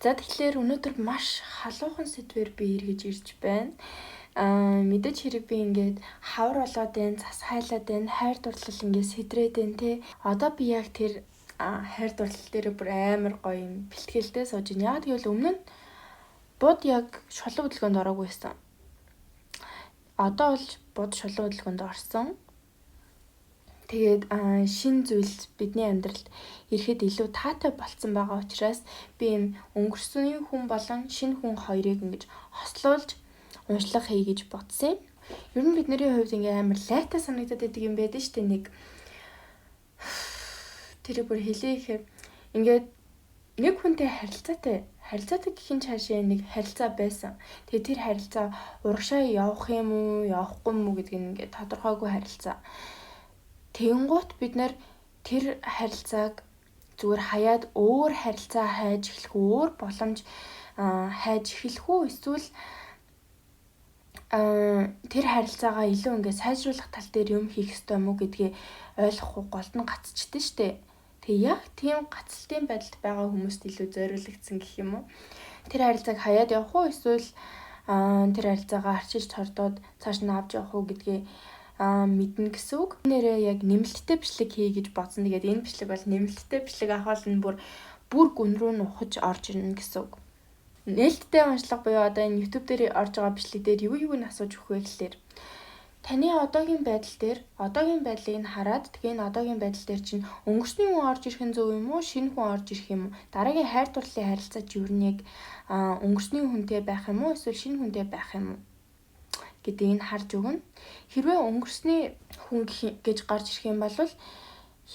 За тэгэхээр өнөөдөр маш халуухан сэдвээр би эргэж ирж байна. Мэдээж хэрэг би ингээд хавар болоод байна, цас хайлаад байна, хайр дурлал ингээд сэдрээд байна те. Одоо би яг тэр хайр дурлал дээр бүр амар гоё юм бэлтгэлдээ сууж байна. Яг тэгвэл өмнө нь бод яг шулуу хөдөлгөөнд ороогүй байсан. Одоо бол бод шулуу хөдөлгөөнд орсон. Тэгээд шин зүйл бидний амьдралд ирэхэд илүү таатай болцсон байгаа учраас би юм өнгөрсөн хүн болон шинэ хүн хоёрыг ингэж хослуулж уншлах хий гэж бодсон юм. Ер нь бидний хувьд ингээм амар лайтай санагдаад байдаг юм байдаг шүү дээ нэг. Тэр бүр хэлээ ингээд нэг хүнтэй харилцаатай гэхин цаашаа нэг харилцаа байсан. Тэгээд тэр харилцаа урагшаа явах юм уу, явахгүй юм уу гэдг нь ингээд тодорхойгүй харилцаа. Тэнгуут бид нэр тэр харилцааг зүгээр хаяад өөр харилцаа хайж эхлэх үү, өөр боломж хайж эхлэх үү, эсвэл тэр харилцаагаа илүү ингээд сайжруулах тал дээр юм хийх ёстой юм уу гэдгийг ойлгохгүй голд нь гацчихдээ штэ. Тэгээ яг тийм гацалтын байдалд байгаа хүмүүст илүү зориулагдсан гэх юм уу. Тэр харилцааг хаяад явах уу, эсвэл тэр харилцаагаа арчиж тордоод цааш нь авч явах уу гэдгийг мэднэ гэсэн үг. Нэрээ яг нэмэлттэй бичлэг хий гэж бодсон. Тэгээд энэ бичлэг бол нэмэлттэй бичлэг авахал нь бүр гүн рүү нь ухаж орж ирнэ гэсэн үг. Нээлттэй уншлага буюу одоо энэ YouTube дээр орж байгаа бичлэг дээр юу нь асууж өгөх вэ гэхлээр таны одоогийн байдлыг нь хараад тэгээ энэ одоогийн байдал дээр чинь өнгөрсний хүн орж ирэх нь зөв юм уу, шинэ хүн орж ирэх юм уу? Дараагийн хайр дурлалын харилцаа чи юу нэг өнгөрсний хүнтэй байх юм уу, эсвэл шинэ хүнтэй байх юм уу гэдгийг нь харж өгнө. Хэрвээ өнгөрсний хүн гэж гарч ирэх юм бол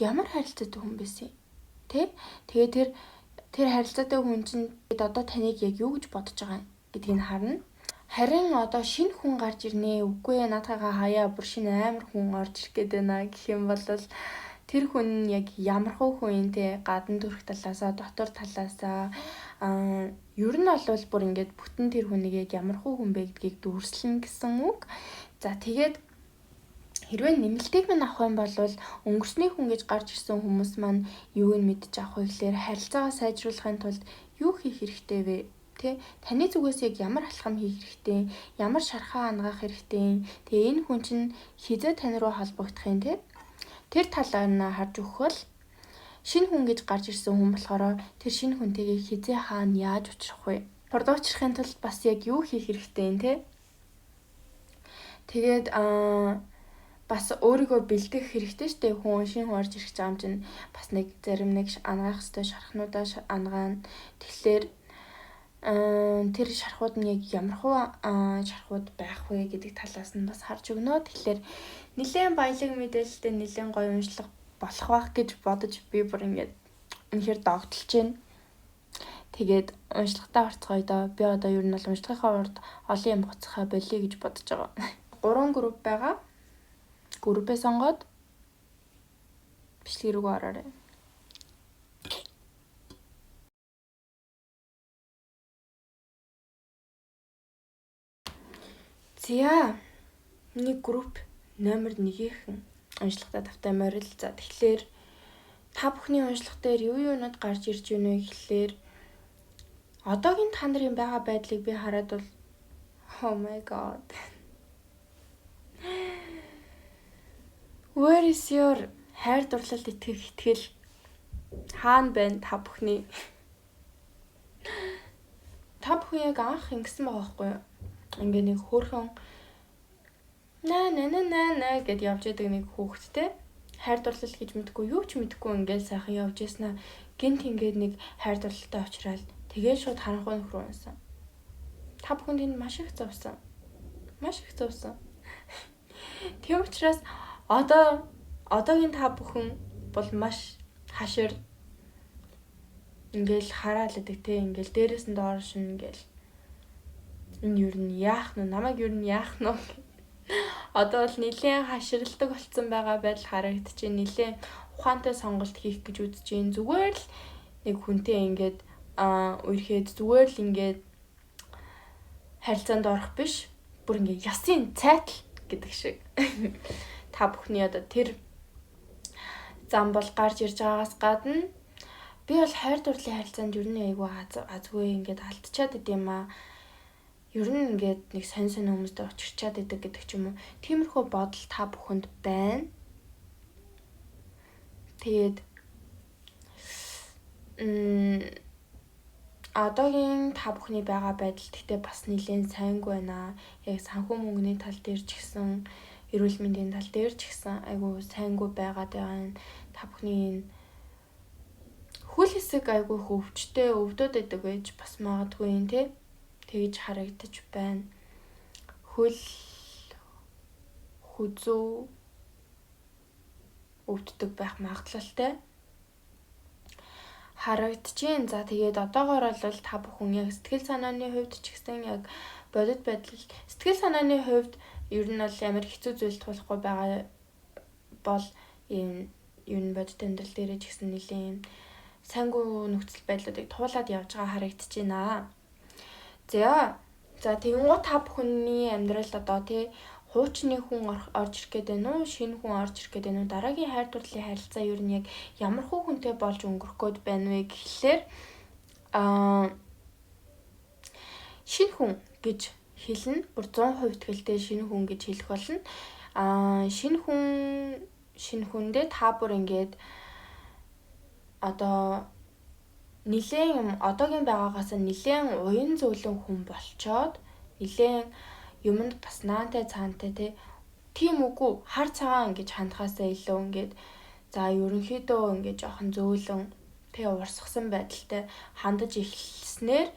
ямар харилцаатай хүн байсан юм? Тэгээ тэр харилцаатай хүн чинь одоо таныг яг юу гэж бодож байгаа гэдгийг нь харна. Харин одоо шинэ хүн гарч ирнэ. Үгүй ээ, наадхайгаа хаяа бүр шинэ амар хүн орж ирэх гээд байна гэх юм бол тэр хүн яг ямар хүн те гадна төрх талаасаа, дотор талаасаа ер нь бол бүр ингээд бүтэн тэр хүнийг яг ямар хүн бэ гэдгийг дүрслэн гэсэн үг. За тэгээд хэрвээ нэмэлтийг минь авах юм бол өнгөрсний хүн гэж гарч ирсэн хүмүүс маань юуг нь мэдчих авах вэ гэхээр харилцаагаа сайжруулахын тулд юу хийх хэрэгтэй вэ? Тэ таны зүгээс яг ямар алхам хийх хэрэгтэй, ямар шархаа ангаах хэрэгтэй. Тэгээ энэ хүн чинь хизээ тань руу холбогдох юм те. Тэр талаар нь харж өгөх бол шинэ хүн гэж гарч ирсэн хүн болохоор тэр шинэ хүнтэйгээ хизээ хаана яаж уулзах вэ? Хурдуучрахын тулд бас яг юу хийх хэрэгтэй юм те. Тэгээд бас өөрийгөө бэлдэх хэрэгтэй шүү дээ. Хүн шинэ хүн орж ирэх юм чинь бас нэг зарим нэг ангаах хэрэгтэй шархнуудаа ангаана. Тэгэхээр тэр шархууд нь яг ямар шархууд байх вэ гэдэг талаас нь бас харж өгнө. Тэгэхээр нэлээд баялаг мэдээлэлтэй нэлээд гоё уншлага болох байх гэж бодож би бүр ингээд үнэхээр догтлж байна. Тэгээд уншлагатаа орцгоё доо. Би одоо ер нь бол уншлагынхаа урд олон юм гоцхоо болиё гэж бодож байгаа. 3 групп байгаа. Группээ сонгоод бичлэг рүү ороорой. За нэг групп номер 1-ийн уншлагатаа тавтай морил. За тэгэхээр та бүхний уншлага дээр юунууд гарч ирж байна вэ гэхлээр одоогийн та нарын байгаа байдлыг би хараад бол oh my god. Where is your хайр дурлалд итгэл хаана байна та бүхний? Та бүхэн яг анх ингэсэн байгаа байхгүй юу? Ингээ нэг хөөрхөн наа гэд явж идэг нэг хүүхэдтэй хайр дурлал гэж мэдгүй юу ч мэдгүй ингээл сайхан явж яснаа гинт ингээд нэг хайр дурлалтай уучраад тэгээ шууд харанхуй нөхрөө унсан. Та бүхэнд энэ маш их зовсон. Тийм учраас одоогийн та бүхэн бол маш хашир ингээл хараал идэг те ингээл дээрээс нь доош ингээл энэ юу нь яах нь намайг юу нь яах нь одоо бол нэлээд хаширладаг болсон байгаа байдал харагдчихээн. Нэлээд ухаантай сонголт хийх гэж үзэж байна. Зүгээр л нэг хүнтэй ингээд үерхэд зүгээр л ингээд харилцаанд орох биш. Бүр ингээд ясын цайтал гэдэг шиг. Та бүхний одоо тэр зам бол гарч ирж байгаагаас гадна Би бол хайр дурлалын харилцаанд ер нь айгүй азгүй ингээд алдчихад идэм аа. Ер нь ингээд нэг сонь хүмүүстэй учирчаад идэг гэдэг ч юм уу. Тиймэрхүү бодол та бүхэнд байна. Тэгээд одоогийн та бүхний байгаа байдал гэхдээ бас нэлээд сайнгүй байна. Яг санхүү мөнгөний тал дээр ч гэсэн, эрүүл мэндийн тал дээр ч гэсэн айгүй сайнгүй байгаад байгаа. Та бүхний хөл хэсэг айгүй хөвчтэй өвдөд идэг байж бас магадгүй юм тий. Тэгж харагдаж байна. Хөл хүзүү өвддөг байх магадлалтай харагдчихээн. За тэгээд одоогоор бол та бүхэн яг сэтгэл санааны хувьд ч гэсэн яг бодит байдал сэтгэл санааны хувьд ер нь бол амар хэцүү зүйл тулахгүй байгаа бол энэ ер нь бодит амьдрал дээр ч гэсэн нэлийн сайнгүй нөхцөл байдлуудыг туулаад явж байгаа харагдчихээнаа. За тэгэнгუთ та бүхний амьдралд одоо тий хуучны хүн орж ирэх гээд байна уу? Шинэ хүн орж ирэх гээд байна уу? Дараагийн хайр дурлалын харилцаа ер нь яг ямар хүнтэй болж өнгөрөх гээд байна вэ гэхлээр шинэ хүн гэж хэлнэ. Бүр 100% тгэлтэй шинэ хүн гэж хэлэх болно. Шинэ хүндээ та бүр ингээд одоо нилээн одоогийн байгаагаас нилээн уян зөөлөн хүн болчоод нилээн юмд бас наантай цаантай тийм үгүй хар цагаан ингэж хандхаасаа илүү ингээд за ерөнхийдөө ингээд жоохон зөөлөн урсгасан байдалтай хандаж эхэлснээр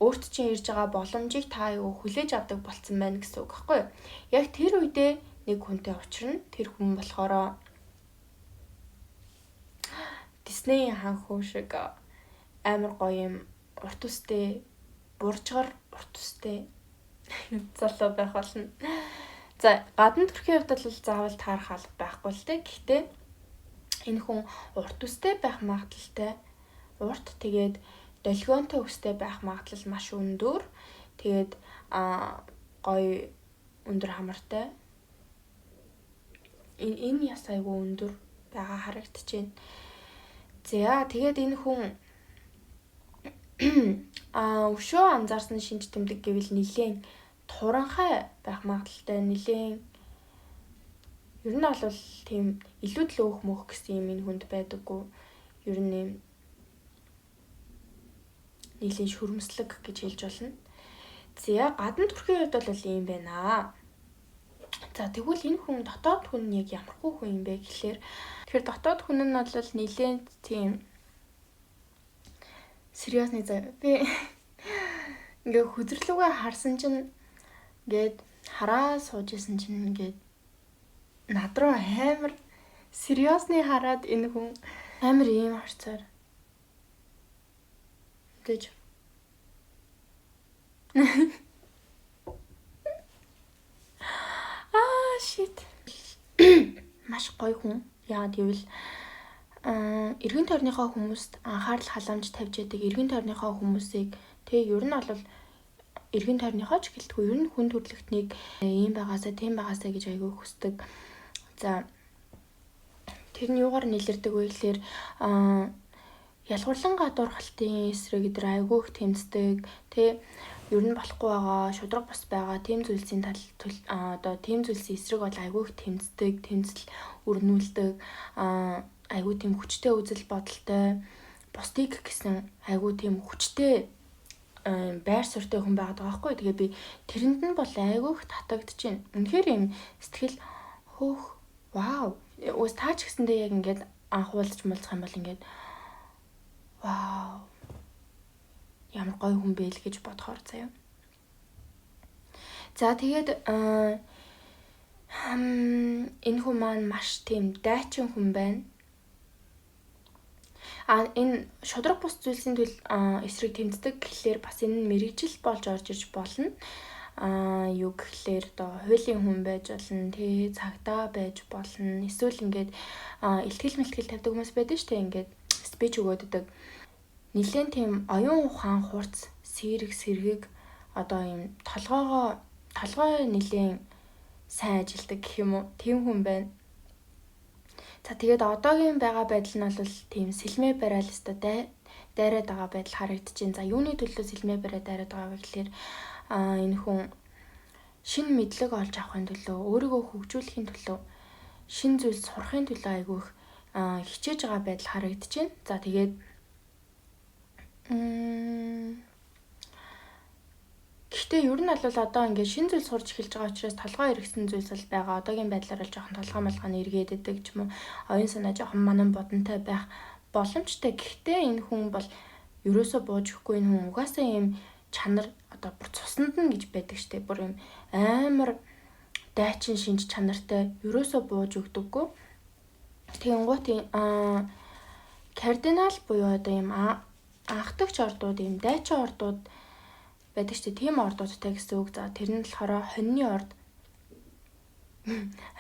өөрт чинь ирж байгаа боломжийг та юу хүлээж авдаг болцсон байна гэсэн үг байхгүй юу? Яг тэр үедээ нэг хүнтэй уулзрна. Тэр хүн болохоор Disney хаан хүү шиг амар гоё юм урт үстэй буржгар урт үстэй залуу байх болно. За гадна төрхийн хувьд бол заавал таарах алба байхгүй л дээ. Гэхдээ энэ хүн урт үстэй байх магадлалтай. Урт тэгээд долгионтой үстэй байх магадлал маш өндөр. Тэгээд гоё өндөр хамартай. Энэ яс айгүй өндөр байгаа харагдчихээн. За тэгээд энэ хүн өшөө анзаарсан шинж тэмдэг гэвэл нилээн туранхай байх магадлалтай, нилээн ер нь бол тийм илүү л өөх мөх гэсэн юм энэ хүнд байдаггүй. Ер нь нилээн шүрмслэг гэж хэлж болно. За гадна төрхийн хувьд бол ийм байна. За тэгвэл энэ хүн дотоод хүн яг ямархуу хүн юм бэ гэхлээр тэгэхээр дотоод хүн нь бол нилээн тийм сериусны би ингээ хүзрлүүгээ харсан чинь ингээд хараа сууж исэн чинь ингээд над руу амар сериусны хараад энэ хүн амар ийм харцаар гэж shit маш гоё хүн. Яагаад гэвэл эргэн тойрныхоо хүмүүст анхаарал халамж тавьж яадаг эргэн тойрныхоо хүмүүсийг ер нь бол эргэн тойрныхоо ч гэлтгүй ер нь хүн төрөлхтнийг ийм байгаасаа тийм байгаасаа гэж айгүй хүсдэг. За тэр нь юугаар нэлэрдэг вэ гэхээр ялгуурлан гадуурхалтын эсрэг өдр айгүй их тэмцдэг. Ер нь болохгүй байгаа шудраг бас байгаа тийм зүйлсийн одоо тийм зүйлсийн эсрэг бол айгүй их тэмцдэг, тэмцэл өрнүүлдэг, айгүй тийм хүчтэй үзэл бодолтой, бусдыг гэсэн айгүй тийм хүчтэй байр суурьтай хүн байгаад байгаа байхгүй. Тэгээ би тэрэнд нь бол айгүй их татагдчихээн. Үнэхээр юм сэтгэл хөөх вау. Ус таач гэсэндээ яг ингээд анхуулж муулах юм бол ингээд вау. Ямар гоё хүн бэ л гэж бодохоор заяа. За тэгээд энэ хүн маань маш тийм дайчин хүн байна. Энэ шудраг бус зүйлсийн эсрэг тэмцдэг гэхлээр бас энэ нь мэрэгжил болж орж иж болно. Юу гэхлээр одоо хуулийн хүн байж болно, цагдаа байж болно. Эсвэл ингээд ихтгэл мэлтгэл тавьдаг хүмүүс байдаг шүү дээ. Ингээд спич өгөөд идэг. Нилээн тийм оюун ухаан хурц сэрэг одоо юм толгой нилээн сайн ажилдаг гэх юм уу тийм хүн байна. За тэгээд одоогийн байгаа байдал нь бол тийм сэлмээ бариад өстой дайраад байгаа байдал харагдаж байна. За юуны төлөө сэлмээ бариад дайраад байгаа вэ гэхээр энэ хүн шинэ мэдлэг олж авахын төлөө, өөрийгөө хөгжүүлэхийн төлөө, шинэ зүйл сурахын төлөө айгүй их хичээж байгаа байдал харагдаж байна. За тэгээд гэхдээ ер нь бол одоо ингээд шинэ зүйл сурж эхэлж байгаа учраас толгой эргэсэн зүйлс бол байгаа. Одоогийн байдлаар бол жоохон толгой малгайны эргээд идэг ч юм уу, оюун санаа жоохон манан бодонтой байх боломжтой. Гэхдээ энэ хүн бол ерөөсөө бууж өгөхгүй, энэ хүн угаасаа ийм чанар одоо бүр цуснд нь гэж байдаг штэ. Бүр ийм амар дайчин шинж чанартай ерөөсөө бууж өгдөггүй. Тэгэнгუთ кардинал буюу одоо ийм анхдагч ордууд, ийм дайчин ордууд байдаг ч тийм ордуудтай гэсэн үг. За тэр нь болохоор хоньны орд.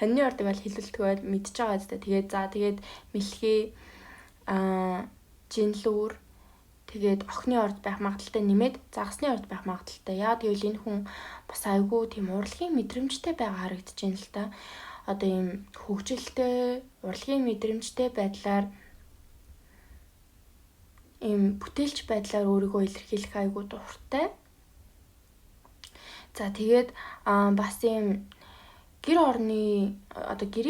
Хоньны ордыг бол хэлэлтгөө мэдж байгаа зү. Тэгээд мэлхий жинлүүр тэгээд охины орд байх магадaltaй нэмээд загасны орд байх магадaltaй. Яа гэвэл энэ хүн бас айгүй тийм урлагийн мэдрэмжтэй байгаа харагдаж байна л та. Одоо ийм хөгжилтэй, урлагийн мэдрэмжтэй байдлаар ийм бүтээлч байдлаар өөрийгөө илэрхийлэх айгүй дуртай. За тэгээд бас ийм гэр орны одоо гэр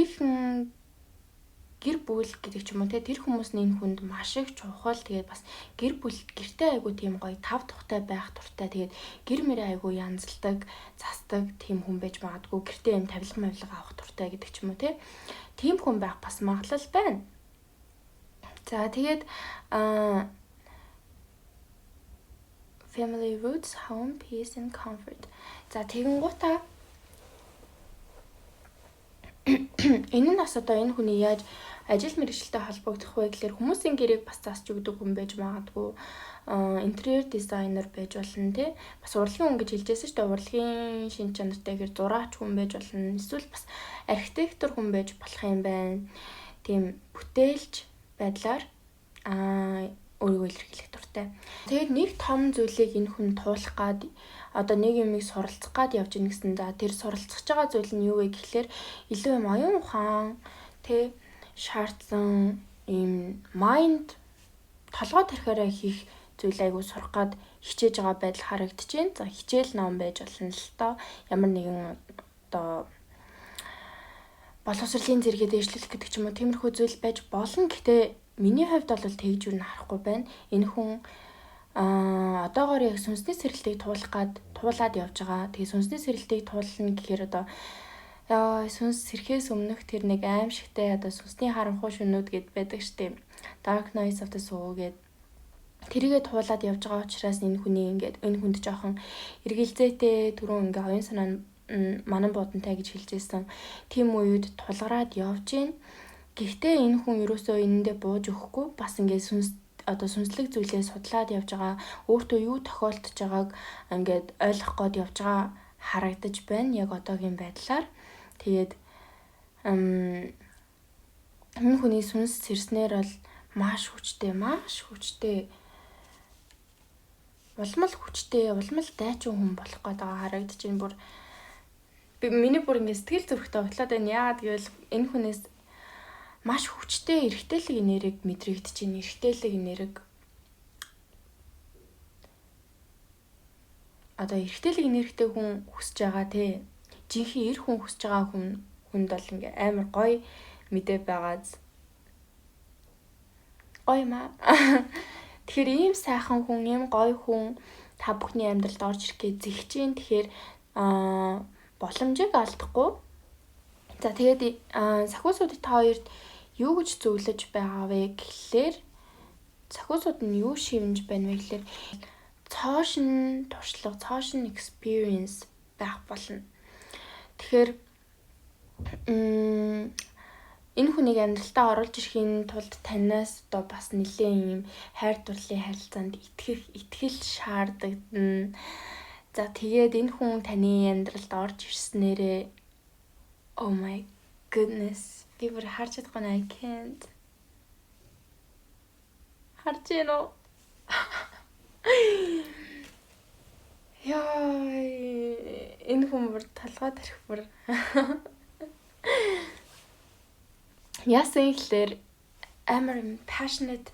бүл гэдэг ч юм уу тэр хүмүүс нь энэ хүнд маш их чухал. Тэгээд бас гэртээ айгүй тийм гоё тав тухтай байх дуртай. Тэгээд гэр мэрээ айгүй янзалдаг, застдаг тийм хүн байж магадгүй. Гэртээ юм тавилга авах дуртай гэдэг ч юм уу тийм хүн байх бас магадлал байна. За тэгээд family roots, home, peace and comfort. За тэгэнгუутаа энэ нь бас одоо энэ хүний яаж ажил мэргэжилтэй холбогдох вэ гэхээр хүмүүсийн гэрээг бас засч өгдөг хүн байж магадгүй. Интерьер дизайнер байж болно тий. Бас урлагийн хүн гэж хэлжсэн шүү дээ. Урлагийн шин чанартай гэр зураач хүн байж болно. Эсвэл бас архитектор хүн байж болох юм байна. Тийм бүтээлч байдлаар өөрийгөө илэрхийлэх дуртай. Тэгээд нэг том зүйлийг энэ хүн туулах гад одоо нэг юмыг суралцах гад явж ийн гэсэн. За тэр суралцах байгаа зүйл нь юу вэ гэхээр илүү юм оюун ухаан тий шаардсан ийм майнд толгой тархиараа хийх зүйл айгуу сурах гад хичээж байгаа байдал харагдаж байна. За хичээл ном байж болно л доо. Ямар нэгэн одоо боловсролын зэрэгээ дэвшлүүлэх гэдэг ч юм уу тиймэрхүү зүйл байж болно. Гэхдээ миний хувьд бол тэгж юу харахгүй байна. Энэ хүн одоогоор яг сүнсний сэрэлтийг туулаад явж байгаа. Тэгээ сүнсний сэрэлтийг туулна гэхээр одоо сүнс сэрхээс өмнөх тэр нэг аимшигтай одоо сүнсний харанхуй шүнүүд гэд байдаг штеп. Dark Nights of the Soul гэд тэрийгэ туулаад явж байгаа учраас энэ хүнд жоохон эргэлзээтэй түрүүн ингээ оюун санаа манан бодонтай гэж хэлжсэн. Тим үед тулгараад явж гин. Гэхдээ энэ хүн ерөөсөө энэндээ бууж өгөхгүй бас ингээд сүнслэг зүйлээ судлаад явж байгаа. Өөртөө юу тохиолдож байгааг ингээд ойлгох гээд явж байгаа харагдаж байна. Яг одоогийн байдлаар. Тэгээд энэ хүний сүнс сэрснээр бол маш хүчтэй. Улмал хүчтэй, улмал дайчин хүн болох гээд байгаа харагдаж байна. Миний бүр ингээд сэтгэл зүрхтэй бодлоод байна. Яагаад гэвэл энэ хүнээс маш хүчтэй эргэтэлэг энерги мэдрэгдэж байна. Эргэтэлэг энерги. Одоо эргэтэлэг энергитэй хүн хүсэж байгаа тий. Жинхэнэ эр хүн хүсэж байгаа хүнд бол ингээ амар гоё мэдээ байгааз. Гоё маа. Тэгэхээр ийм сайхан хүн, ийм гоё хүн та бүхний амьдралд орж ирэхээ зэгч юм. Тэгэхээр боломжийг алдахгүй. За тэгээд сахиусуудын та хоёрт юу гэж зөвлөж байгаа вэ гэхлээр сахиусууд нь юу шивнэж байна вэ гэхлээр цоошин туршлага, цоошин experience байх болно. Тэгэхээр энэ хүнийг амьдралтаа оруулж ирэхийн тулд танаас одоо бас нэлээд юм хайр дурлалын харилцаанд итгэл шаардагдана. За тэгээд энэ хүн таны амьдралд орж ирснээрээ oh my goodness би бүр харж чадахгүй I can't. Харж яана. Яа энэ хүн бүр талгаа тарих бүр. Яасан гэхэлэр амар passionate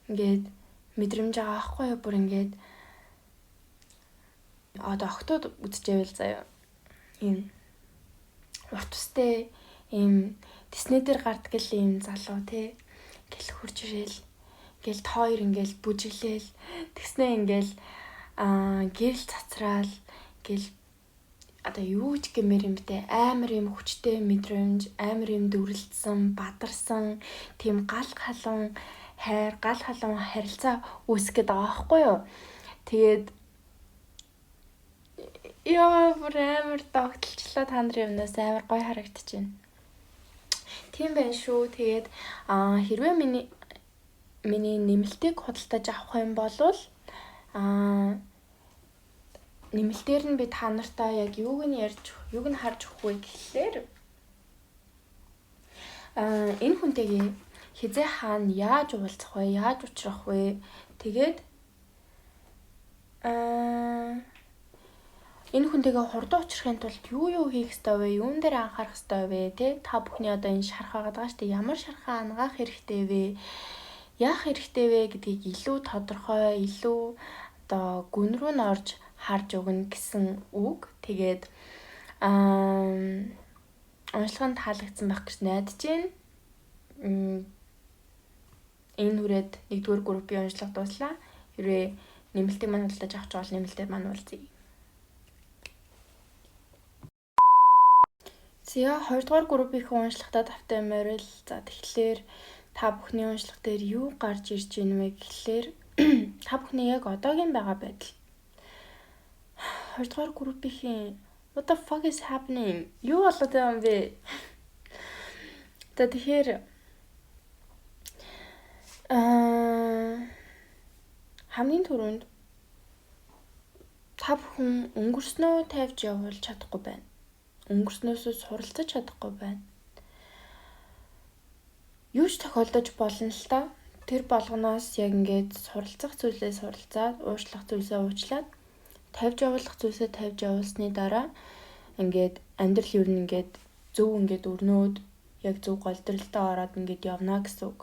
ингээд мэдрэмж байгаа аахгүй юу? Бүр ингээд одоо октод үзчихвэл заяа. Ийм урт устэй ийм Disney дээр гардаг л ийм залуу тий. Ингээл хурж ирэл. Ингээл тоор ингээл бүжиглээл. Тэгснээ ингээл гэрэл цацраал. Ингээл одоо юу ч гэмээр юм бэ? Амар юм хүчтэй мэдрэмж, амар юм дүрлэлсэн, бадарсан, тийм гал халуун харилцаа үүсгэж байгаа байхгүй юу? Тэгээд яа бүр амар тогтолчлоо та нарын юмнаас амар гоё харагдчихэв. Тийм байх шүү. Тэгээд хэрвээ миний нэмэлтийг худалдаж авах юм бол нэмэлтээр нь би та нартай яг юуг нь харж өгөх вэ гэхлээр энэ хүнтэйгээ хизээ хаана яаж уулзах вэ? Яаж уулзах вэ? Тэгээд энэ хүнтэйгээ хурдан уулзахын тулд юу хийх ёстой вэ? Юун дээр анхаарах ёстой вэ? Тэ та бүхний одоо энэ шарх байгаа даа штэ. Ямар шархаа ангаах хэрэгтэй вэ? Яах хэрэгтэй вэ гэдгийг илүү тодорхой, илүү одоо гүн рүү н орж харж өгнө гэсэн үг. Тэгээд уншлаганд таалагдсан байх гэж найдаж байна. Энэ хүрээд 1-р группийн уншлага дууслаа. Хэрвээ нэмэлтийг маань худалдаж авч байгаа бол нэмэлтээр маань уулзъя. За 2-р группийн уншлагатаа тавтай морил. За тэгэхээр та бүхний уншлага дээр юу гарч ирж байна вэ гэхлээр та бүхний яг одоогийн байгаа байдал. 2-р группийн what the fuck is happening? Юу болоод байгаа юм бэ? Тэгэхээр хамгийн түрүүнд та бүхэн өнгөрснөө тавьж явуулж чадахгүй байна. Өнгөрснөөсөө суралцаж чадахгүй байна. Юу ч тохиолдож болно л та. Тэр болгоноос яг ингээд суралцах зүйлээ суралцаад, уучлах зүйлсээ уучлаад, тавьж явуулах зүйлсээ тавьж явуулсны дараа ингээд амьдрал юу н ингээд зөв ингээд өрнөөд яг зөв голдролтой ороод ингээд явна гэсэн үг.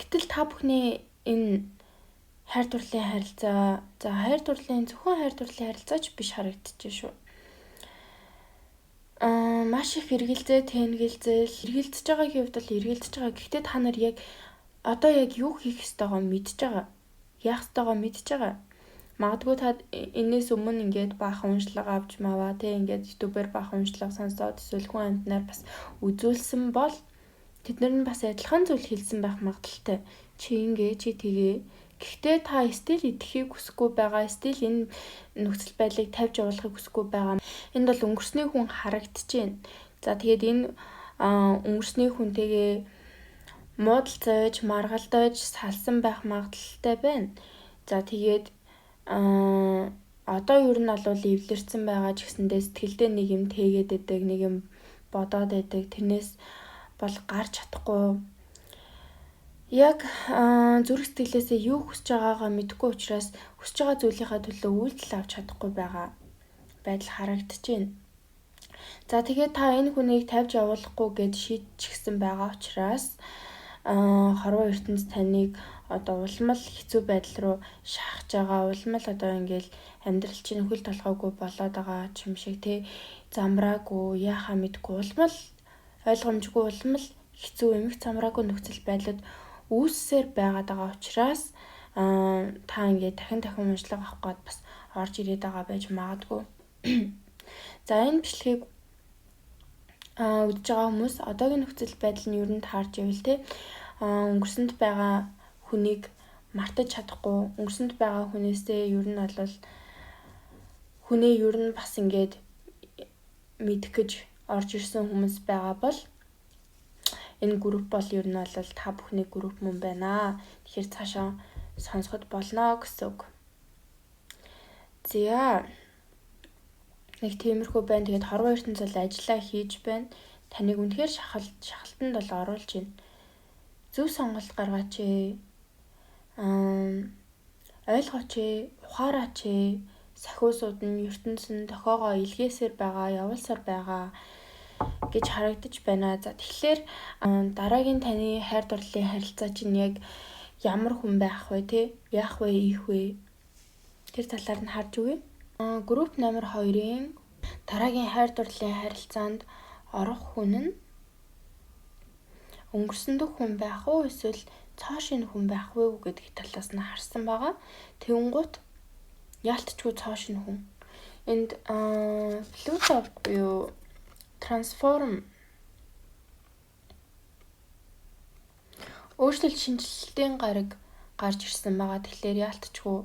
Гэтэл та бүхний энэ хайр дурлалын харилцаа, зөвхөн хайр дурлалын харилцаа ч биш харагдчихжээ шүү. Маш их эргэлзээ, эргэлзэж байгаагийн хувьд бол эргэлзэж байгаа. Гэхдээ та нар яг одоо яг юу хийх ёстойгоо мэдж байгаа. Яах ёстойгоо мэдж байгаа. Магадгүй та энэс өмнө ингээд баахан уншлага авч маваа те ингээд YouTube-ээр баахан уншлага сонсоод эсвэл хүн амтнаар бас үзүүлсэн бол тэднэр нь бас адилхан зүйл хэлсэн байх магадaltaй. Чи тэгээ. Гэхдээ та стил идэхийг хүсэхгүй байгаа, стил энэ нөхцөл байдлыг тавьж явуулахыг хүсэхгүй байгаа. Энд бол өнгөрсний хүн харагдчихээн. За тэгээд энэ өнгөрсний хүнтэйгээ муудалцаж, маргалдаж, салсан байх магадaltaй байна. За тэгээд одоо ер нь бол эвлэрсэн байгаа ч гэсэндээ сэтгэлдээ нэг юм тээгээд байдаг, нэг юм бодоод байдаг. Тэрнээс бол гарч чадахгүй. Яг зүрх сэтгэлээсээ юу хүсэж байгаагаа мэдэхгүй учраас хүсэж байгаа зүйлийнхаа төлөө үйлдэл авч чадахгүй байгаа байдал харагдчихээн. За тэгээд та энэ хүнийг тавьж явуулахгүй гэд шийдчихсэн байгаа учраас хорвоо ертөнц таныг одоо улмал хэцүү байдал руу шахаж байгаа. Улмал одоо ингээл амьдрал чинь хөл толгойгүй болоод байгаа юм шиг те замраагүй, яахаа мэдгүй улмал ойлгомжгүй улмал хэцүү эмх замраагүй нөхцөл байдлууд үүссээр байгаад байгаа учраас та ингээд дахин уншлага авах гээд бас орж ирээд байгаа байж магадгүй. За энэ бичлэгийг үзэж байгаа хүмүүс одоогийн нөхцөл байдал нь юу нь таарч ивэл те өнгөрсөнд байгаа хүнийг мартаж чадахгүй, өнгөрсөнд байгаа хүнээсээ юу нь бол хүнээ юу нь бас ингээд мэдэх гэж орж ирсэн хүмүүс байгаа бол энэ групп бол ер нь бол та бүхний групп мөн байна. Тэгэхээр цаашаа сонсоход болно гэсэн үг. За нэг тиймэрхүү байна. Тэгээд хорвоо ертөнц бол ажиллаа хийж байна. Таныг үнэхээр шахалтанд бол оруулж байна. Зөв сонголт гаргаач ээ. Ойлгооч ээ, ухаараач ээ. Сахиусууд нь ертөнцийн тохоогоо илгээсээр байгаа, явуулсаар байгаа. гэж харагдаж байна. За тэгэхээр дараагийн таны хайр дурлалын харилцаа чинь яг ямар хүн байх вэ те? Яах вэ, ийх вэ? Тэр талаар нь харж үгүй. Групп номер 2-ын дараагийн хайр дурлалын харилцаанд орох хүн нь өнгөрсөн дэх хүн байх уу эсвэл цоо шинэ хүн байх вэ гэдгийг талаас нь харсан байгаа. Тэнгуут яалтчгүй цоо шинэ хүн. Энд Pluto буюу трансформ өөрчлөлт шинжилэлтийн гараг гарч ирсэн байгаа. Тэгэхээр яалтчгүй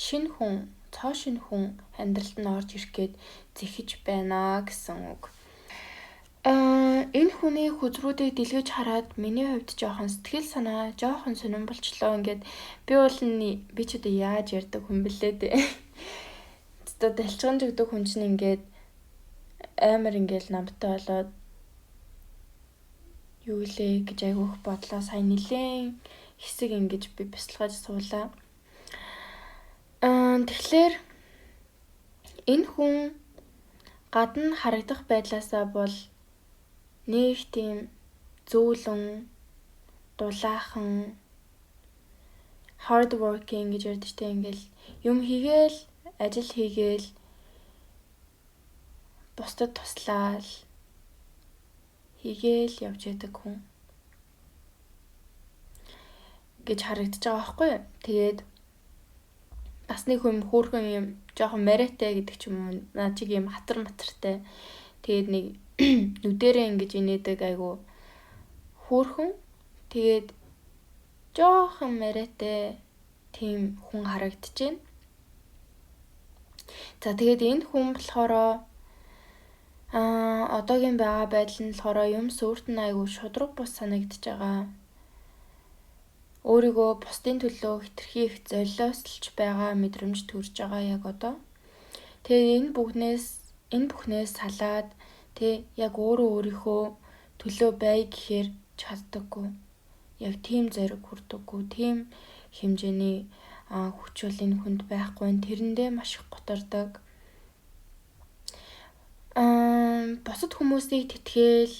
шинэ хүн, цоо шинэ хүн амьдралд нь орж ирэх гээд зэхэж байна гэсэн үг. Энэ хүний хүзрүүдийг дэлгэж хараад миний хувьд жоохон сэтгэл санаа жоохон сонирхолчлоо. Ингээд би ч одоо яаж ярьдаг хүн бэлээ дээ. Одоо дэлчгэн жигдэг хүн чинь ингээд амар ингээд намтай болоод юу лээ гэж айгүйх бодлоо. Сайн нилээн хэсэг ингэж би бяцлагаж суулаа. Тэгэхээр энэ хүн гадна харагдах байдлаасаа бол нэг тийм зөөлөн, дулаахан, hard working гэж ярьдаг тийм ингээл юм хийгээл, ажил хийгээл, бусдад туслаал хийгээл явж байдаг хүн гэж харагдаж байгаа байхгүй юу? Тэгээд бас нэг хүн хөөрхөн юм жоохон мариатай гэдэг ч юм уу, наа чиг юм хатар матартай. Тэгээд нэг нүдэрээ ингэж инээдэг айгу хөөрхөн. Тэгээд жоохон мариатай тийм хүн харагдаж байна. За тэгээд энэ хүн болохоор одоогийн байгаа байдал нь болохоор юмс өөрт нь айгу шудраг бус санагдаж байгаа. Өөрийгөө бусдын төлөө хэтэрхий их золиослж байгаа мэдрэмж төрж байгаа яг одоо. Тэгээд энэ бүхнээс салаад яг өөрийнхөө төлөө бай гэхээр чаддаггүй. Яг тийм зориг хүрдэггүй, тийм хэмжээний хүч бол энэ хүнд байхгүй. Тэрэндээ маш их готардаг. Бусад хүмүүсийг тэтгээл,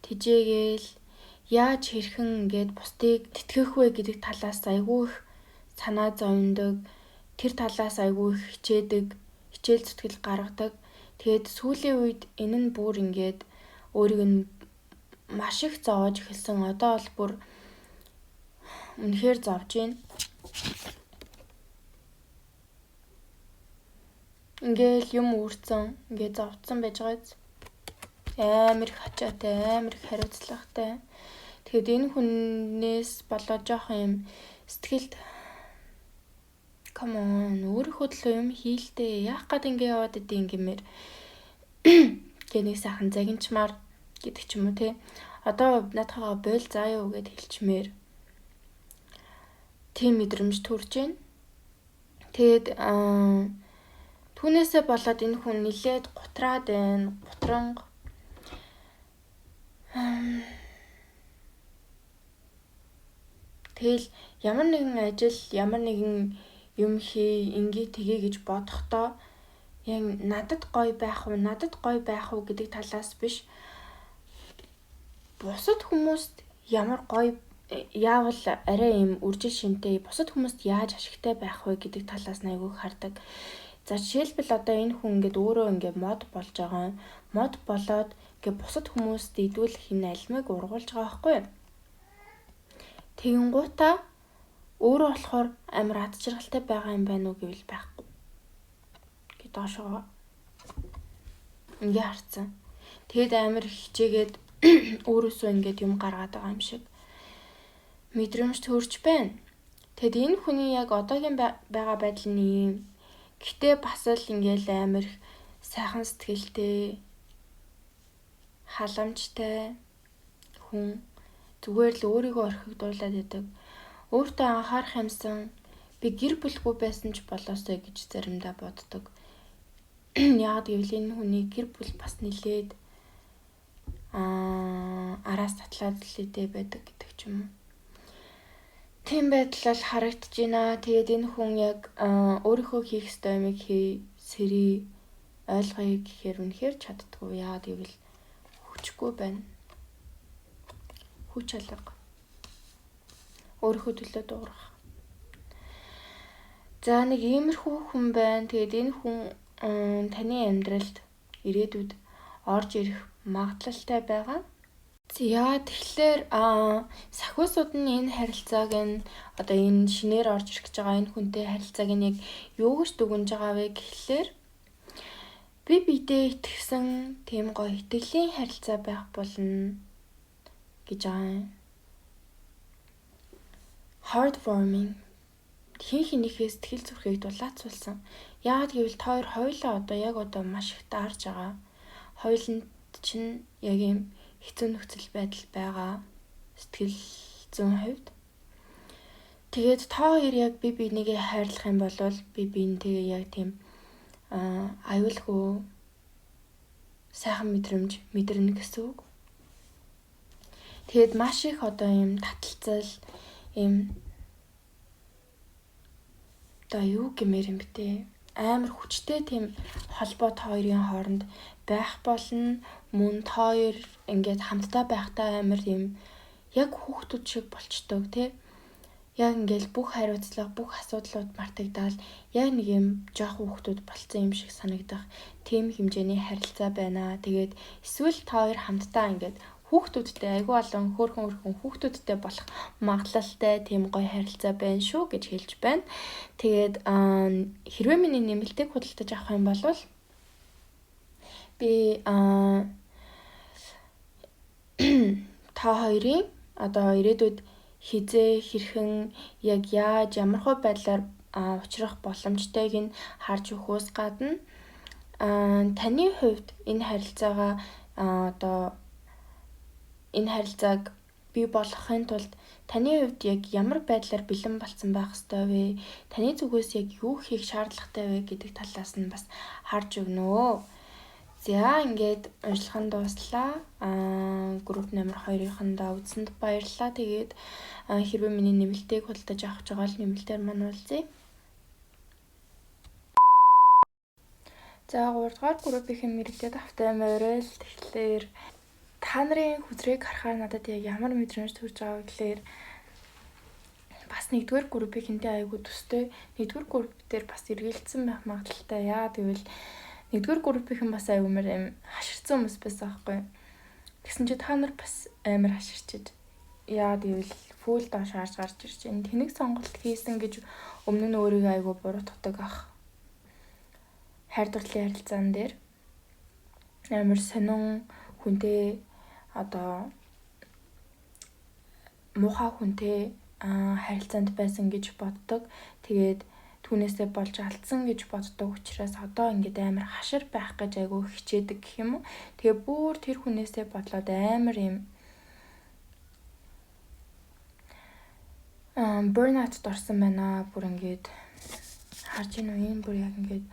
тэжээгээл, яаж хэрхэн ингээд бусдыг тэтгэх вэ гэдэг талаас айгүй их санаа зовндог. Тэр талаас айгүй их хичээл зүтгэл гаргадаг. Тэгээд сүүлийн үед энэ нь бүр ингээд өөрийг нь маш их зовоож эхэлсэн. Одоо бол бүр үнэхээр зовж байна. Ингээл юм үрцэн, ингээд зовцсон байж байгааз. Амар их ачаатай, амар их хариуцлагатай. Тэгэд энэ хүнээс болоод жоохон юм сэтгэлд come on, өөрийнхөө төлөө юм хийлдэ. Яах гээд ингэ яваад идэв гэмээр. Гэний сайхан загинчмаар гэдэг ч юм уу те. Одоо наадхаа бойл заа юу гэд хэлчмээр. Тийм мэдрэмж төрж байна. Тэгэд түүнээсээ болоод энэ хүн нилээд гутраад байна. Гутранг. Тэгэл ямар нэгэн ажил, ямар нэгэн юм ингээ тгээ гэж бодохдоо яг надад гоё байх уу гэдэг талаас биш. Бусад хүмүүст ямар гоё яавал арай юм үржил шинтэй бусад хүмүүст яаж ашигтай байх вэ гэдэг талаас нь айгүй хардаг. За жишээлбэл одоо энэ хүн ингээд өөрөө ингээд мод болж байгаа. Мод болоод ингээд бусад хүмүүст идүүлэх энэ альмыг ургуулж байгаа байхгүй юу? Тэгэнгуутаа өөрөө болохоор амар ад жаргалтай байгаа юм байна уу гэвэл байхгүй. Гэт доошоо ингээ харцсан. Тэгэд амар хичээгээд өөрөөсөө ингээд юм гаргаад байгаа юм шиг мэдрэмж төрж байна. Тэгэд энэ хүний яг одоогийн байгаа байдал нь юм. Гэтэ бас л ингээл амар сайхан сэтгэлтэй, халамжтай хүн зүгээр л өөрийгөө орхигдуулаад идэг. Өөртөө анхаарах юмсан би гэр бүлгүй байсан ч болоосой гэж заримдаа боддог. Яг гэвэл энэ хүний гэр бүл бас нилээд араас татлаад лээдээ байдаг гэдэг ч юм уу. Тийм байдал харагдаж байна. Тэгээд энэ хүн яг өөрийнхөө хийх ёстой юмыг сэрий ойлгоё гэхээр үнэхээр чаддгүй. Яг гэвэл хүчгүй байна. Хүч алга. Өөрийнхөө төлөө дуурах. За нэг иймэрхүү хүн байна. Тэгээд энэ хүн таны амьдралд ирээдүйд орж ирэх магадлалтай байгаа. За тэгэхээр сахиусууд нь энэ харилцааг нь одоо энэ шинээр орж ирэх гэж байгаа энэ хүнтэй харилцааг нь яг юу гэж дүгнэж байгаа вэ гэхлээр би бидээ итгэсэн тийм гоё итгэлийн харилцаа байх болно гэж байгаа. Heartwarming хин хинийхээ сэтгэл зүрхийг дулаацуулсан. Яагаад гэвэл та хоёулаа одоо маш их даарж байгаа. Хоёуланд чинь яг юм хэцүү нөхцөл байдал байгаа сэтгэл зүйн хувьд. Тэгээд та хоёр яг би бинийгээ хайрлах юм бол би бинтэйгээ яг тийм аюулгүй сайхан мэдрэмж мэдэрнэ гэсэн үг. Тэгээд маш их юм таталцал юм юу гэмээр юм бтэ амар хүчтэй тийм холбоо та хоёрын хооронд байх болно. Мөн та хоёр ингээд хамтдаа байхдаа амар юм яг хүүхдүүд шиг болчдөг тий. Яг ингээд бүх хариуцлага, бүх асуудлууд мартагдаал яг нэг юм жоох хүүхдүүд болцсон юм шиг санагдах тийм хэмжээний харилцаа байна. Тэгээд эсвэл та хоёр хамтдаа ингээд хүүхдүүдтэй айгүй олон хөөрхөн хүүхдүүдтэй болох магадлалтай тийм гоё харилцаа байна шүү гэж хэлж байна. Тэгээд хэрвээ миний нэмэлтийг худалдаж авах юм бол би та хоёрын одоо ирээдүйд хизээ хэрхэн яг яаж ямархуу байдлаар учрах боломжтойг нь харж өгөхөөс гадна таны хувьд энэ харилцаагаа энэ харилцааг бий болгохын тулд таны хувьд яг ямар байдлаар бэлэн болсон байх ёстой вэ? Таны зүгээс яг юу хийх шаардлагатай вэ гэдэг талаас нь бас харж өгнө. За ингээд уншилхан дууслаа. Групп номер 2-ынхандаа үзсэнд баярлалаа. Тэгээд хэрвээ миний нэмэлтийг худалдаж авах гэж байгаа бол нэмэлтээр маань уулзъя. За 3 дугаар группийн мэрэгдэд автаа морил тэгэхээр та нарын хүзрийг харахаар надад яг ямар мэдрэмж төрж байгаа вэ гэхээр бас 1-р группийн хинтээ айгуу төстэй. 1-р групп дээр бас эргэлцсэн байх магадлалтай. Яагаад гэвэл 1-р группийн бас айгуумар юм хаширсан хүмүүс байсан байхгүй. Тэгсэн чи та нар бас амар хаширчиж. Яагаад гэвэл фул доош харж гарч ирж байна. Тэнэг сонголт хийсэн гэж өмнө нь өөрийгөө айгуу буруутгадаг ах. Хайр дурлалын харилцаан дээр амар сонин хүнтэй муухай хүнтэй харилцаанд байсан гэж боддог. Тэгээд түүнээсээ болж алдсан гэж боддог учраас одоо ингээд амар хашир байх гэж айгүй хичээдэг гэх юм уу. Тэгээ бүр тэр хүнээсээ бодлоод амар юм burnout-д орсон байна. Бүр ингээд харж ийн үү энэ бүр яг ингээд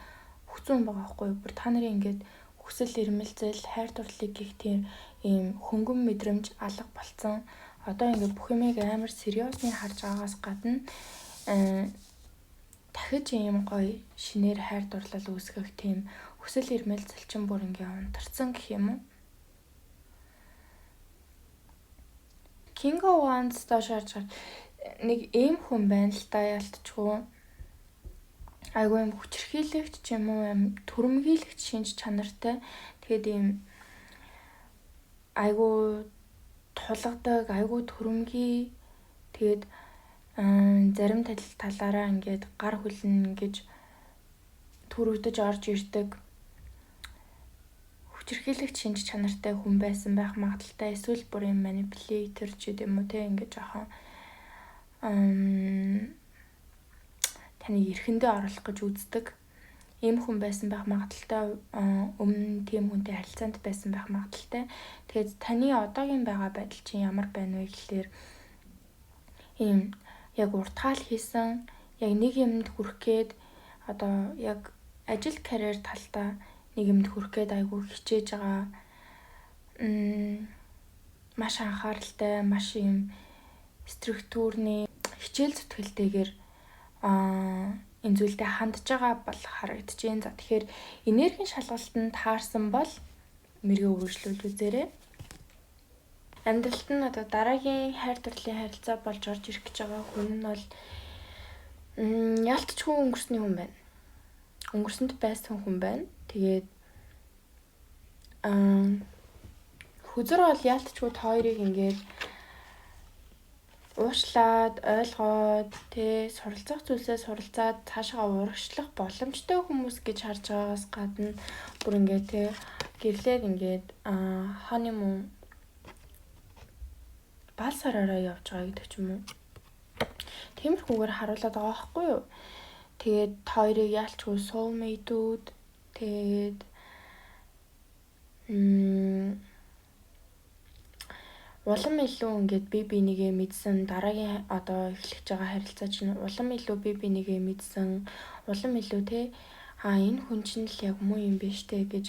хүцэн байгаа байхгүй юу. Бүр та нарын ингээд хүсэл эрмэлзэл хайр дурлалыг гэх тийм ийм хөнгөн мэдрэмж алга болцсон. Одоо ингээд бүх юмыг амар сериусны харж байгаагаас гадна дахиж ийм гоё шинээр хайр дурлал үүсгэх тийм хүсэл эрмэлзэл чинь бүр ингээд унтарсан гэх юм уу. King of Wands доош харж нэг ийм хүн байна л та ялтчгүй. Айгуу юм хүчрхийлэгч ч юм уу түрэмгийлэгч шинж чанартай. Тэгээд ийм айгуу тулгадаг, айгуу түрэмгий. Тэгээд зарим талаараа ингээд гар хүлэн гэж төрөгдөж орж ирдэг. Хүчрхийлэгч шинж чанартай хүн байсан байх магадaltaй. Эсвэл бүр юм манипулятор ч гэдэм үү те ингээд жоохон таныг эрхэндээ оруулах гэж үздэг. Ийм хүн байсан байх магадaltaй. Өмнө тийм хүнтэй харилцаанд байсан байх магадaltaй. Тэгээд таны одоогийн байгаа байдал чинь ямар байна вэ гэхлээр ийм яг уртгаал хийсэн, яг нэг юмд хүрэх гээд одоо яг ажил карьер талдаа нэг юмд хүрэх гээд айгүй хичээж байгаа. Маш анхааралтай, маш юм структурны хичээл зүтгэлтэйгээр энэ зүйлдээ хандж байгаа бол харагдаж байна. За тэгэхээр энергийн шалгалтанд таарсан бол мэргээ үргэлжлүүл үзээрэй. Амьдралд нь одоо дараагийн хайр дурлалын харилцаа болж орж ирэх гэж байгаа хүн нь бол ялтчгүй өнгөрсний хүн байна. Өнгөрсөнд байсан хүн байна. Тэгээд хүзэр бол ялтчгүй хоёрыг ингээд уушлаад, ойлгоод, суралцах зүйлсээ суралцаад цаашаа урагшлах боломжтой хүмүүс гэж харж байгаагаас гадна бүр ингээд гэрлээд ингээд honeymoon бал сараараа явж байгаа гэдэг ч юм уу. Тиймэрхүүгээр харуулад байгаа байхгүй юу? Тэгээд хоёрыг ялчгүй soulmate-үүд тэгээд улам илүү ингээд би бинийгээ мэдсэн дараагийн одоо эхлэж байгаа харилцаа чинь улам илүү би бинийгээ мэдсэн улам илүү энэ хүн чинь л яг муу юм биш үү гэж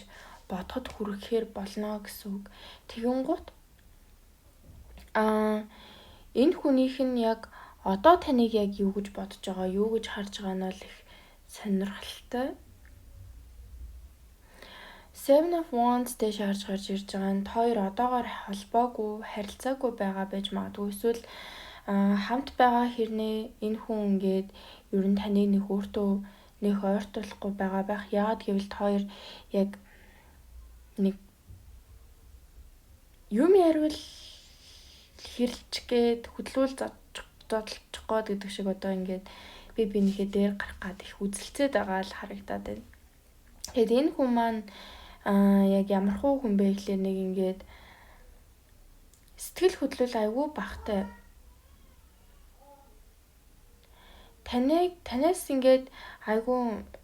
бодоход хүрэхээр болно гэсэн үг. Тэгэнгუთ энэ хүнийх нь яг одоо таныг яг юу гэж бодож байгаа, юу гэж харж байгаа нь бол их сонирхолтой. Seven of Wands дэш харж гарч ирж байгаа нь хоёр одоогоор холбоогүй, харилцаагүй байгаа байж магадгүй. Эсвэл хамт байгаа хэрнээ энэ хүн ингээд ер нь таныг нэг өөртөө нэг ойртуулахгүй байгаа байх. Яагаад гэвэл хоёр яг нэг юм ярил хэрэлж гээд хөдлүүл зодолчих гээд гэдэг шиг одоо ингээд би бинийхээ дээр гарах гад их үзэлцээд байгаа л харагдаад байна. Тэгэд энэ хүн маань яг ямархуу хүн бэ гэхлээр нэг ингээд сэтгэл хөдлөл айгүй багтай. Танаас ингээд айгүй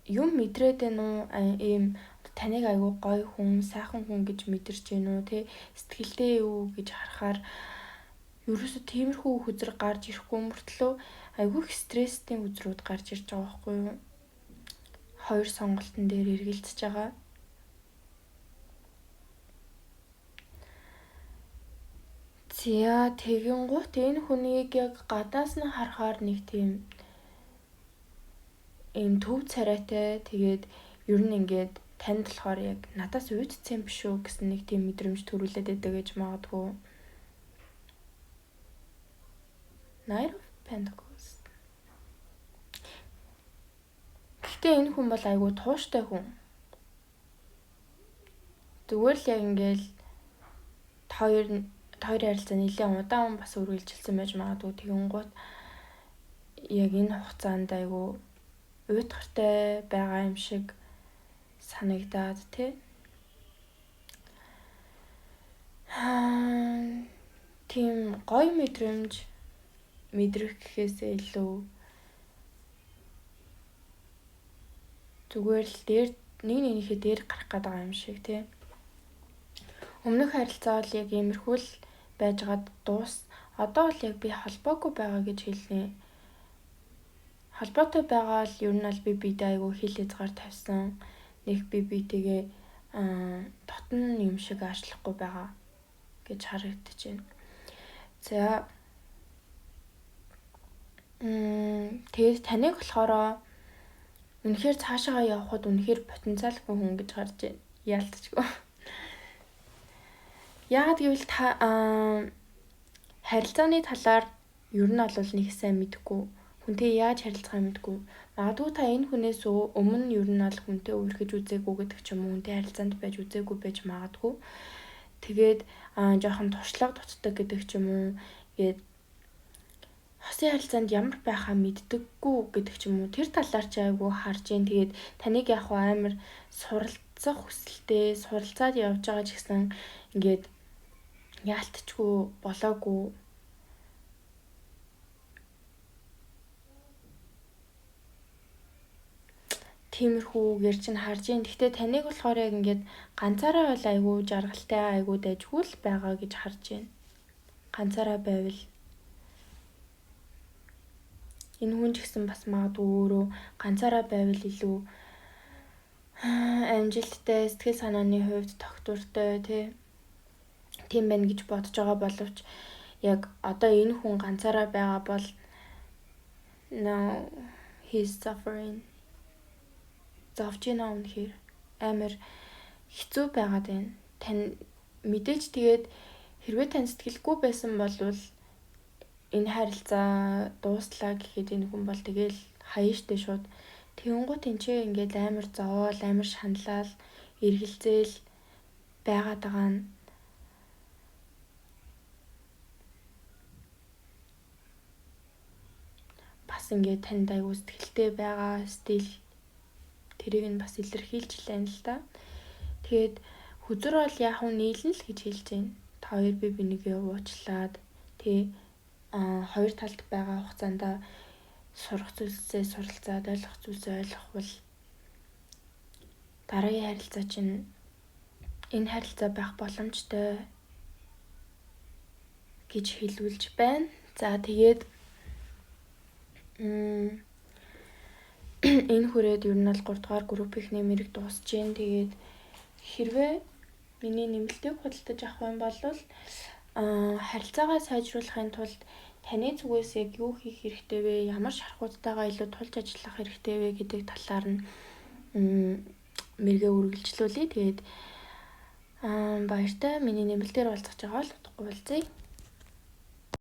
юм мэдрээд байна уу? Ийм таныг айгүй гоё хүн, сайхан хүн гэж мэдэрч байна уу? Сэтгэлдээ юу гэж харахаар ерөөсө тиймэрхүү хүзэр гарч ирэхгүй мөртлөө айгүй их стресстэй үзрүүд гарч ирж байгаа байхгүй юу? Хоёр сонголтын дээр эргэлдэж байгаа. За тэгэнгუთ энэ хүнийг яг гадаас нь харахаар нэг тийм ийм төв царайтай тэгээд ер нь ингээд танд болохоор яг надаас үйдцсэн биш үү гэсэн нэг тийм мэдрэмж төрүүлээд байдаг гэж магадгүй. Knight of Pentacles. Гэхдээ энэ хүн бол айгүй тууштай хүн. Зүгээр л яг ингээл хоёр харилцаа нэлээд удаан бас үргэлжилсэн байж магадгүй. Тэгэнгუთ яг энэ хугацаанд айгүй уйтгартай байгаа юм шиг санагдаад тийм гоё мэдрэмж мэдрэх гэхээсээ илүү зүгээр л дээр нэгнийхээ дээр гарах гэдэг юм шиг Өмнөх харилцаа бол яг иймэрхүү л байжгаад дуус. Одоо л яг би холбоогүй байгаа гэж хэлнэ. Холбоотой байгаа л ер нь бол би бидээ айгүй хил хязгаар тавьсан. Нэг би бидэгээ дотн юм шиг аашлахгүй байгаа гэж харагдаж байна. За тэгээд таныг болохоор үнэхээр цаашаа явхад үнэхээр потенциалгүй хүн гэж харж байна. Яалтчгүй. Яагаад гэвэл харилцааны талаар ер нь бол нэг сайн мэдгүй. Хүнтэй яаж харилцах юм мэдгүй. Магадгүй та энэ хүнээс өмнө ер нь бол хүнтэй үргэлж үзээгүй гэдэг ч юм уу. Хүнтэй харилцаанд байж үзээгүй байж магадгүй. Тэгээд жоохон туршлага дутдаг гэдэг ч юм уу. Тэгээд хосын харилцаанд ямар байхаа мэддэггүй гэдэг ч юм уу. Тэр талаар ч айгүй харж ийн. Тэгээд таныг яг амар суралцах хүсэлтэй суралцаад явж байгаа ч гэсэн ингээд яалтчгүй болоогүй. Тиймэрхүүгээр чинь харж ийн. Гэхдээ таныг болохоор яг ингээд ганцаараа бол айгүй жаргалтай айгүй дайжгүй л байгаа гэж харж байна. Ганцаараа байвал энэ хүн ч гэсэн бас магадгүй өөрөө ганцаараа байвал илүү амжилттай, сэтгэл санааны хувьд тогтвортой тийм байна гэж бодож байгаа боловч яг одоо энэ хүн ганцаараа байгаа бол now he's suffering. Зовж байна үнэхээр амар хэцүү байгаад байна. Тань мэдээж тэгээд Хэрвээ тань сэтгэлгүй байсан бол энэ харилцаа дууслаа гэхэд энэ хүн бол тэгэл хаяа штэ шууд. Тэгэнгუთ тэнцээ ингээд амар зовоол, амар шаналал, эргэлзээл байгаад байгаа нь бас ингээд танд аягүй сэтгэлтэй байгаа стил тэрийг нь бас илэрхийлж лайн л та. Тэгээд хүзэр бол яг нь нийлнэ л гэж хэлж байна. Та хоёр бие бинийгээ уучлаад хоёр талд байгаа хугацаанд сурах зүйлсээ суралцаад ойлгох зүйлсээ ойлгохвол дараагийн харилцаа чинь энэ харилцаа байх боломжтой гэж хэлүүлж байна. За тэгээд энэ хүрээд ер нь бол 3 дугаар группийн нэмэрэг дуусж जैन. Тэгээд хэрвээ миний нэмэлтийг худалдаж авах юм бол харилцаагаа сайжруулахын тулд таны зүгээс яг юу хийх хэрэгтэй вэ? Ямар шархуудтайгаа илүү тулж ажиллах хэрэгтэй вэ гэдэг талаар нь мэргээ үргэлжлүүлье. Тэгээд баяртай миний нэмэлтээр уулзах жагаа л утгагүй болзъя.